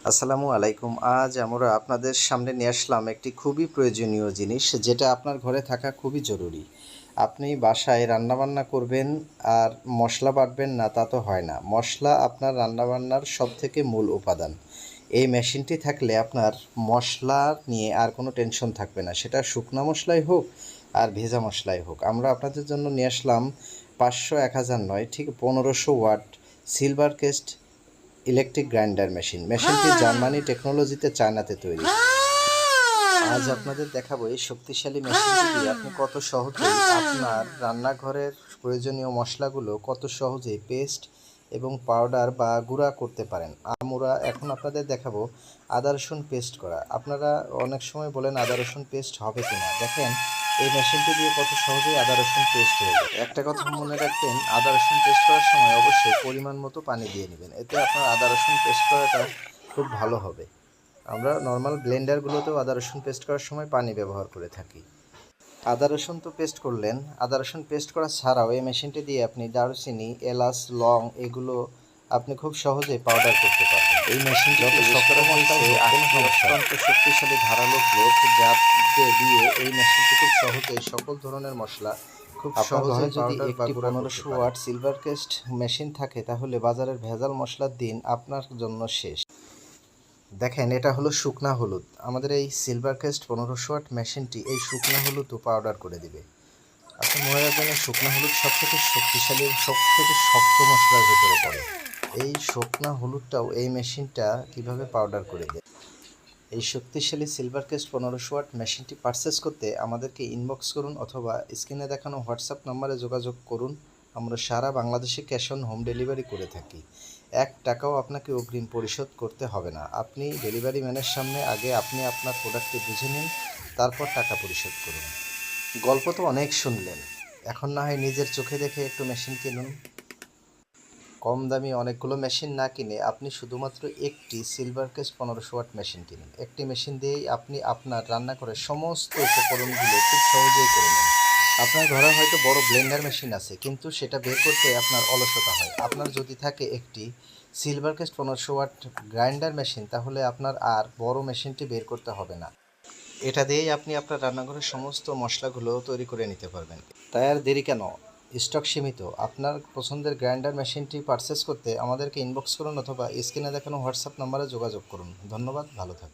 আসসালামু আলাইকুম। আজ আমরা আপনাদের সামনে নিয়ে আসলাম একটি খুবই প্রয়োজনীয় জিনিস, যেটা আপনার ঘরে থাকা খুবই জরুরি। আপনি বাসায় রান্নাবান্না করবেন আর মশলা বাটবেন না, তা তো হয় না। মশলা আপনার রান্নাবান্নার সবথেকে মূল উপাদান। এই মেশিনটি থাকলে আপনার মশলা নিয়ে আর কোনো টেনশন থাকবে না, সেটা শুকনা মশলাই হোক আর ভেজা মশলাই হোক। আমরা আপনাদের জন্য নিয়ে আসলাম 500 1000 নয়, ঠিক 1500 ওয়াট সিলভার কেস্ট ইলেকট্রিক গ্রাইন্ডার মেশিনটি জার্মানি টেকনোলজিতে, চায়নাতে তৈরি। আজ আপনাদের দেখাবো এই শক্তিশালী মেশিনটি দিয়ে আপনি কত সহজেই আপনার রান্নাঘরের প্রয়োজনীয় মশলাগুলো কত সহজেই পেস্ট এবং পাউডার বা গুঁড়া করতে পারেন। আমরা এখন আপনাদের দেখাবো আদা রসুন পেস্ট করা। আপনারা অনেক সময় বলেন আদা রসুন পেস্ট হবে কিনা। দেখেন এই মেশিনটি দিয়ে কত সহজেই আদা রসুন পেস্ট হয়ে যায়। একটা কথা মনে রাখবেন, আদা রসুন পেস্ট করার সময় অবশ্যই পরিমাণ মতো পানি দিয়ে নেবেন, এতে আপনার আদা রসুন পেস্ট করাটা খুব ভালো হবে। আমরা নর্মাল ব্লেন্ডারগুলোতেও আদা রসুন পেস্ট করার সময় পানি ব্যবহার করে থাকি। আদা রসুন তো পেস্ট করলেন, আদা রসুন পেস্ট করা ছাড়াও এই মেশিনটি দিয়ে আপনি দারুচিনি, এলাচ, লং এগুলো আপনি খুব সহজেই পাউডার করতে পারবেন। এই মেশিন যত শক্ত হয়েছে অত্যন্ত শক্তিশালী ধারালো ব্লেড, যাতে দিয়ে এই মেশিনটি খুব সহজেই সকল ধরনের মশলা খুব সহজে যদি একটি 1500 ওয়াট সিলভার কেস্ট মেশিন থাকে, তাহলে বাজারের ভেজাল মশলার দিন আপনার জন্য শেষ। দেখেন, এটা হলো শুকনা হলুদ। আমাদের এই সিলভার কেস্ট 1500 ওয়াট মেশিনটি এই শুকনা হলুদও পাউডার করে দিবে। আপনি মনে রাখবেন, এই শুকনা হলুদ সবথেকে শক্তিশালী, সবথেকে শক্ত মশলার ভেতরে পড়ে। এই শুকনা হলুদটাও এই মেশিনটা কিভাবে পাউডার করে দেয়। এই শক্তিশালী সিলভার কেস্ট 1500 ওয়াট মেশিনটি পারচেস করতে আমাদেরকে ইনবক্স করুন অথবা স্ক্রিনে দেখানো হোয়াটসঅ্যাপ নম্বরে যোগাযোগ করুন। আমরা সারা বাংলাদেশে ক্যাশ অন হোম ডেলিভারি করে থাকি। 1 টাকাও আপনাকে অগ্রিম পরিশোধ করতে হবে না। আপনি ডেলিভারি ম্যানের সামনে আগে আপনি আপনার প্রোডাক্টটি বুঝে নিন, তারপর টাকা পরিশোধ করুন। গল্প তো অনেক শুনলেন, এখন না হয় নিজের চোখে দেখে একটু মেশিন কিনুন। কম দামি অনেকগুলো মেশিন না কিনে আপনি শুধুমাত্র একটি সিলভার কেস্ট 1500 ওয়াট মেশিন কিনুন। একটি মেশিন দিয়েই আপনি আপনার রান্নাঘরের সমস্ত উপকরণগুলো খুব সহজেই করে নেন। আপনার ঘরে হয়তো বড় ব্লেন্ডার মেশিন আছে, কিন্তু সেটা বের করতে আপনার অলসতা হয়। আপনার যদি থাকে একটি সিলভার কেস্ট 1500 ওয়াট গ্রাইন্ডার মেশিন, তাহলে আপনার আর বড় মেশিনটি বের করতে হবে না। এটা দিয়েই আপনি আপনার রান্নাঘরের সমস্ত মশলাগুলো তৈরি করে নিতে পারবেন। তাই আর দেরি কেন? স্টক সীমিত। আপনার পছন্দের গ্রাইন্ডার মেশিনটি পারচেস করতে আমাদেরকে ইনবক্স করুন অথবা স্ক্রিনে দেখানো হোয়াটসঅ্যাপ নম্বরে যোগাযোগ করুন। ধন্যবাদ, ভালো থাকুন।